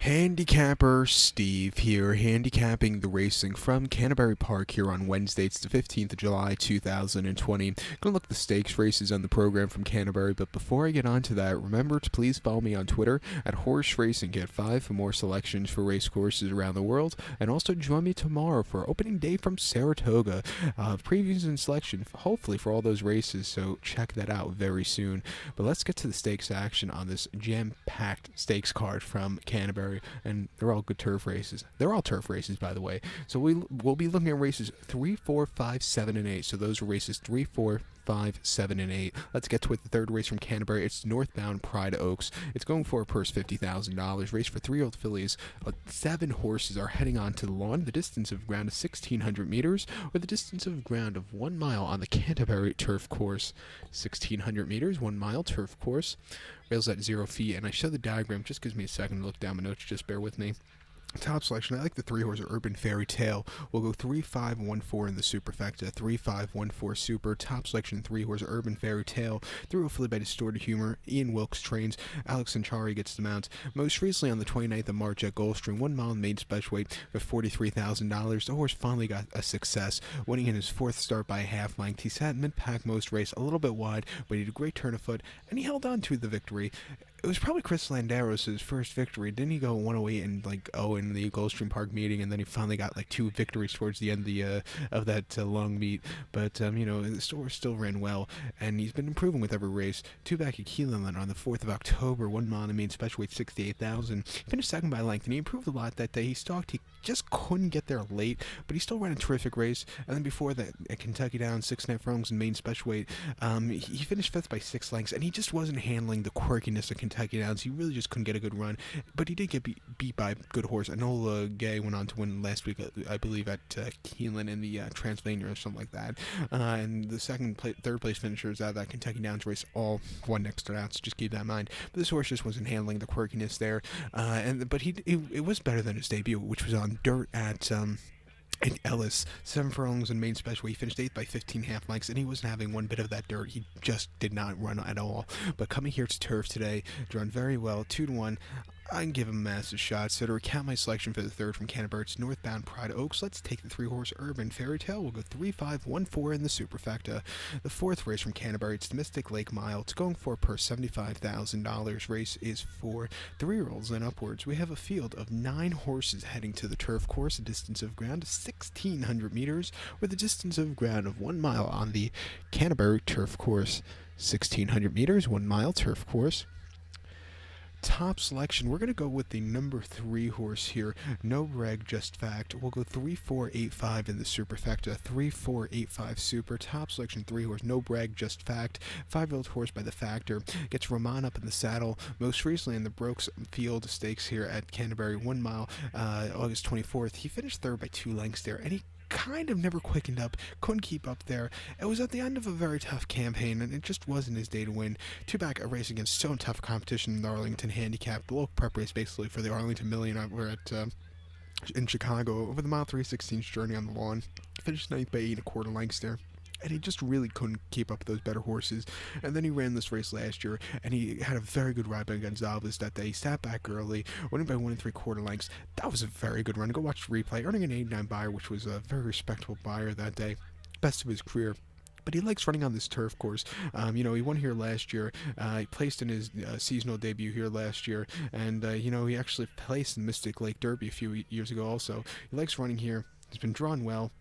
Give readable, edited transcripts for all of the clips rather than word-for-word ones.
Handicapper Steve here, handicapping the racing from Canterbury Park here on Wednesday. It's the 15th of July, 2020. Gonna look at the stakes races on the program from Canterbury, but before I get on to that, remember to please follow me on Twitter at Horse Racing. Get 5 for more selections for race courses around the world, and also join me tomorrow for opening day from Saratoga. Previews and selection, hopefully for all those races, so check that out very soon. But let's get to the stakes action on this jam-packed stakes card from Canterbury. And they're all good turf races. They're all turf races, by the way. So we'll be looking at races 3, 4, 5, 7, and 8. So those are races 3, 4, 5, 7, and 8. Let's get to it. The third race from Canterbury. It's Northbound Pride Oaks. It's going for a purse $50,000. Race for 3-year-old fillies. 7 horses are heading onto the lawn. The distance of ground is 1,600 meters, or the distance of ground of 1 mile on the Canterbury turf course. 1,600 meters, 1 mile turf course. Rails at 0 feet, and I show the diagram. Just gives me a second to look down my notes. Just bear with me. Top selection, I like the 3-horse Urban Fairy Tale. We'll go 3, 5, 1, 4 in the superfecta. 3, 5, 1, 4 super. Top selection, 3-horse Urban Fairy Tale. 3-year-old filly by Distorted Humor. Ian Wilkes trains. Alex Sanchari gets the mount. Most recently on the 29th of March at Gulfstream, 1 mile main special weight for $43,000. The horse finally got a success, winning in his 4th start by a half length. He sat mid-pack most race, a little bit wide, but he did a great turn of foot, and he held on to the victory. It was probably Chris Landeros' first victory. Didn't he go 108 and 0 in the Gulfstream Park meeting, and then he finally got 2 victories towards the end of that long meet. But the horse still ran well, and he's been improving with every race. 2 back at Keeneland on the 4th of October, 1 mile in the main special weight, 68,000. He finished second by length, and he improved a lot that day. He stalked. He just couldn't get there late, but he still ran a terrific race. And then before that, at Kentucky Downs, 6.5 furlongs in main special weight, he finished 5th by 6 lengths, and he just wasn't handling the quirkiness of Kentucky Downs. He really just couldn't get a good run, but he did get beat by a good horse. Enola Gay went on to win last week, I believe, at Keeneland in the Transylvania or something like that. And the third place finishers out of that Kentucky Downs race all won next to that, so just keep that in mind. But this horse just wasn't handling the quirkiness there, but it was better than his debut, which was on dirt at Ellis. 7 furlongs in main special. He finished 8th by 15 half lengths, and he wasn't having one bit of that dirt. He just did not run at all. But coming here to turf today, drawn very well, 2-1. I can give him a massive shot. So to recount my selection for the third from Canterbury, it's Northbound Pride Oaks. Let's take the 3-horse Urban Fairy Tale. We'll go 3, 5, 1, 4 in the superfecta. The 4th race from Canterbury, it's the Mystic Lake Mile. It's going for a purse $75,000. Race is for 3-year-olds and upwards. We have a field of 9 horses heading to the turf course. A distance of ground of 1,600 meters, with a distance of ground of 1 mile on the Canterbury turf course. 1,600 meters, 1 mile turf course. Top selection, we're going to go with the number 3 horse here, No Reg Just Fact. We'll go 3, 4, 8, 5 in the superfecta. 3, 4, 8, 5 super. Top selection, 3 horse, No Brag Just Fact. 5-year-old horse by the Factor. Gets Roman up in the saddle. Most recently in the Brooks Field Stakes here at Canterbury, 1 mile, August 24th. He finished 3rd by 2 lengths there, and he kind of never quickened up, couldn't keep up there. It was at the end of a very tough campaign, and it just wasn't his day to win. 2 back a race against so tough competition in the Darlington Handicapped, the local prep race basically for the Arlington Million. We're at in Chicago over the mile 3/16 journey on the lawn. Finished 9th by 8 1/4 lengths there. And he just really couldn't keep up with those better horses. And then he ran this race last year, and he had a very good ride by Gonzalez that day. He sat back early, winning by 1 3/4 lengths. That was a very good run. Go watch the replay. Earning an 89 buyer, which was a very respectable buyer that day. Best of his career. But he likes running on this turf course. He won here last year. He placed in his seasonal debut here last year. And, he actually placed in Mystic Lake Derby a few years ago also. He likes running here. He's been drawn well.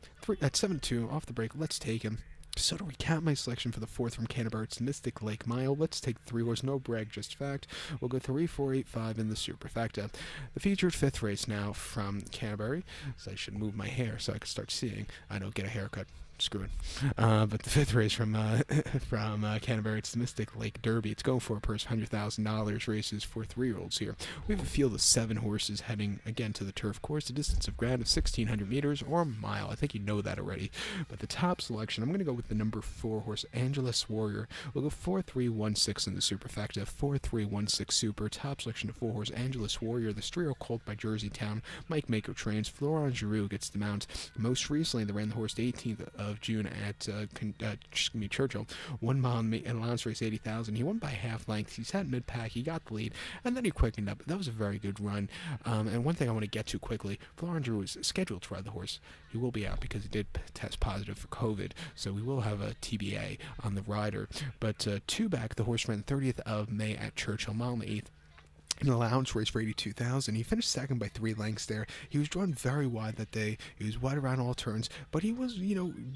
At 7-2, off the break, let's take him. So to recap my selection for the 4th from Canterbury, it's Mystic Lake Mile. Let's take 3 horse, No Brag Just Fact. We'll go 3, 4, 8, 5 in the superfecta. The featured 5th race now from Canterbury. So I should move my hair so I can start seeing. I don't get a haircut. Screw it. But the 5th race from Canterbury, it's the Mystic Lake Derby. It's going for a purse $100,000. Races for 3-year-olds here. We have a field of 7 horses heading again to the turf course. A distance of ground of 1,600 meters or a mile. I think you know that already. But the top selection, I'm going to go with the number 4 horse, Angelus Warrior. We'll go 4, 3, 1, 6 in the superfecta. 4, 3, 1, 6 super. Top selection of 4 horse, Angelus Warrior. The 3-year-old colt by Jersey Town. Mike Mako trains. Florent Giroux gets the mount. Most recently, they ran the horse the 18th of of June at Churchill. 1 mile and allowance race 80,000. He won by half length. He's at mid pack. He got the lead, and then he quickened up. That was a very good run. And one thing I want to get to quickly: Floringer was scheduled to ride the horse. He will be out because he did test positive for COVID, so we will have a TBA on the rider. But two back, the horse ran 30th of May at Churchill, mile and the 8th. An allowance race for 82,000. He finished second by 3 lengths there. He was drawn very wide that day. He was wide around all turns, but he was,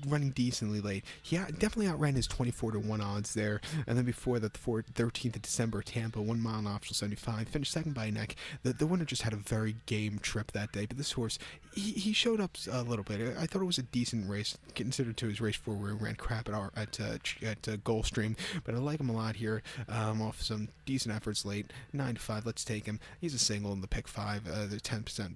running decently late. He definitely outran his 24-1 odds there. And then before that, the 13th of December, Tampa, 1 mile and optional 75, finished second by a neck. The winner just had a very game trip that day, but this horse, he showed up a little bit. I thought it was a decent race, considered to his race 4 where he ran crap at Gulfstream, but I like him a lot here, off some decent efforts late. 9-5. Let's take him. He's a single in the pick 5, the 10%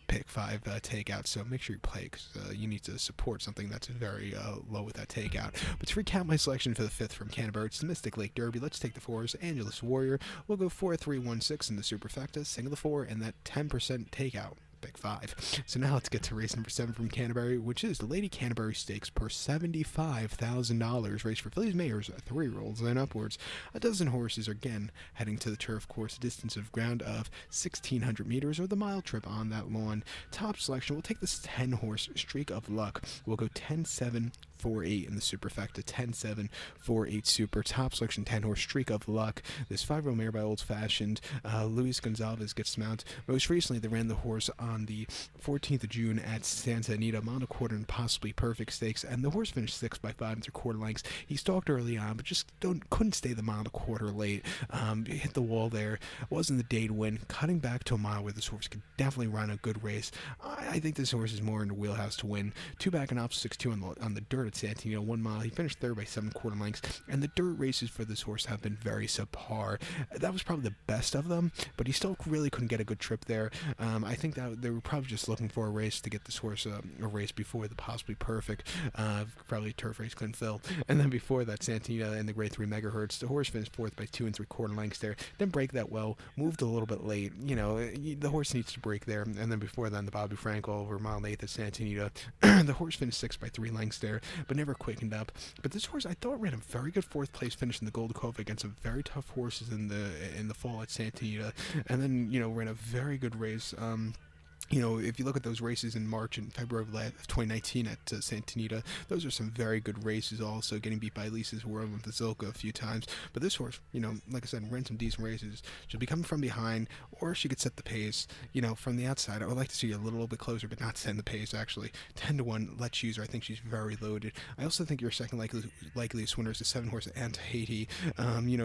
pick 5 takeout, so make sure you play because you need to support something that's very low with that takeout. But to recap my selection for the 5th from Canterbury, it's the Mystic Lake Derby. Let's take the 4s. Angelus Warrior. We'll go 4-3-1-6 in the superfecta, single the 4, and that 10% takeout. Pick 5. So now let's get to race number 7 from Canterbury, which is the Lady Canterbury Stakes per $75,000. Race for fillies, mares, 3-year-olds, and upwards. A dozen horses are again heading to the turf course, a distance of ground of 1,600 meters, or the mile trip on that lawn. Top selection, we'll take this 10-horse Streak of Luck. We'll go 10-7. 4-8 in the superfecta, 10-7, 4-8 super. Top selection, 10-horse Streak of Luck. This 5-year-old mare by Old Fashioned. Luis Gonzalez gets mount. Most recently, they ran the horse on the 14th of June at Santa Anita, mile and a quarter and possibly perfect stakes, and the horse finished 6th by 5 3/4 lengths. He stalked early on, but just couldn't stay the mile and a quarter late. Hit the wall there. Wasn't the day to win. Cutting back to a mile where this horse could definitely run a good race. I think this horse is more in the wheelhouse to win. 2 back and off 6-2 on the dirt at Santino, 1 mile. He finished 3rd by 7/4 lengths, and the dirt races for this horse have been very subpar. That was probably the best of them, but he still really couldn't get a good trip there. I think that they were probably just looking for a race to get this horse a race before the possibly perfect, probably turf race couldn't fill. And then before that, Santino and the Grade 3 megahertz, the horse finished 4th by 2 3/4 lengths there. Didn't break that well, moved a little bit late. The horse needs to break there. And then before then, the Bobby Frankel over mile and 8th at Santino. The horse finished 6th by 3 lengths there, but never quickened up. But this horse, I thought, ran a very good 4th place finish in the Gold Cove against some very tough horses in the fall at Santita, and then ran a very good race. If you look at those races in March and February of 2019 at Santa Anita, those are some very good races also, getting beat by Lisa's World and Fazilka a few times. But this horse, like I said, ran some decent races. She'll be coming from behind, or she could set the pace, from the outside. I would like to see her a little bit closer, but not send the pace, actually. 10-1, let's use her. I think she's very loaded. I also think your second likeliest winner is the 7-horse Antahiti.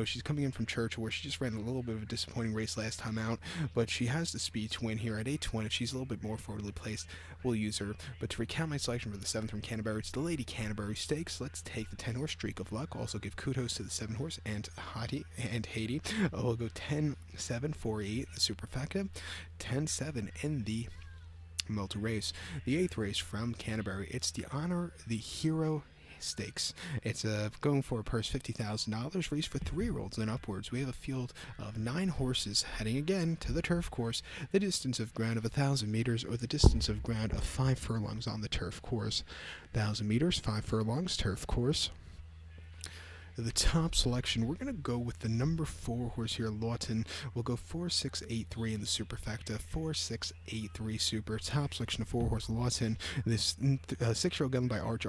She's coming in from Churchill, where she just ran a little bit of a disappointing race last time out, but she has the speed to win here at 8-1. If she's a little bit more forwardly placed, we'll use her. But to recount my selection for the 7th from Canterbury, it's the Lady Canterbury Stakes. Let's take the 10-horse Streak of Luck. Also give kudos to the 7-horse and Haiti. We'll go 10-7, 4-8 the superfecta, 10-7 in the multi-race. The 8th race from Canterbury, it's the Honor the Hero Stakes. It's going for a purse $50,000, race for 3-year-olds and upwards. We have a field of 9 horses heading again to the turf course, the distance of ground of 1,000 meters, or the distance of ground of 5 furlongs on the turf course. 1,000 meters, 5 furlongs, turf course. The top selection, we're going to go with the number 4 horse here, Lawton. We'll go 4-6-8-3 in the superfecta, 4-6-8-3 super. Top selection of 4 horse Lawton. This 6-year-old given by Arch.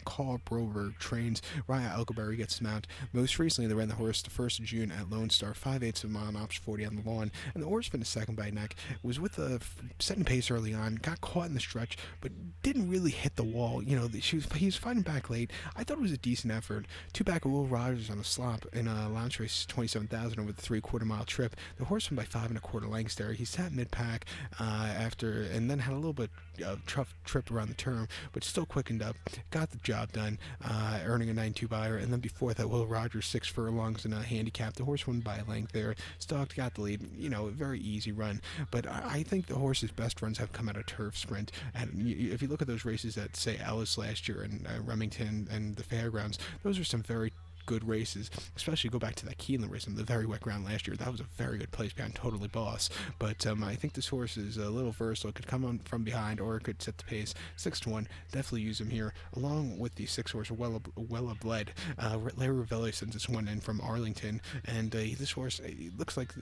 Carl Broberg trains. Raya Elkerberry gets mount. Most recently, they ran the horse the 1st of June at Lone Star, 5/8 of a mile and option 40 on the lawn. And the horse finished 2nd by a neck. Was with a setting pace early on, got caught in the stretch, but didn't really hit the wall. He was fighting back late. I thought it was a decent effort. 2 back Will Rogers on a slop in a launch race, 27,000 over the 3/4 mile trip. The horse went by 5 1/4 lengths there. He sat mid-pack after, and then had a little bit of tough trip around the turn, but still quickened up, got the job done, earning a 9-2 buyer. And then before that, Will Rogers 6 furlongs in a handicap. The horse won by a length there. Stalked, got the lead. A very easy run. But I think the horse's best runs have come out of turf sprint. And if you look at those races at, say, Ellis last year and Remington and the Fairgrounds, those are some very good races, especially go back to that Keeneland race on the very wet ground last year. That was a very good place behind Totally Boss. But I think this horse is a little versatile. It could come on from behind or it could set the pace. 6-1, definitely use him here, along with the 6-horse Well Bled. Larry Ravelli sends this one in from Arlington, and this horse, it looks like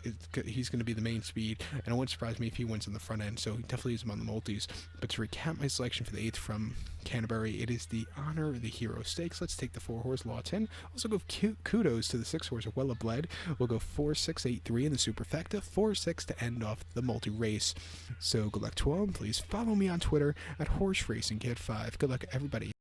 he's going to be the main speed, and it wouldn't surprise me if he wins on the front end, so definitely use him on the multis. But to recap my selection for the 8th from Canterbury, it is the Honor the Hero Stakes. Let's take the 4-horse Lawton. Also go kudos to the 6-horse Well Bled. We'll go 4-6-8-3 in the superfecta, 4-6 to end off the multi-race. So good luck to all, and please follow me on Twitter at HorseRacingKid5. Good luck, everybody.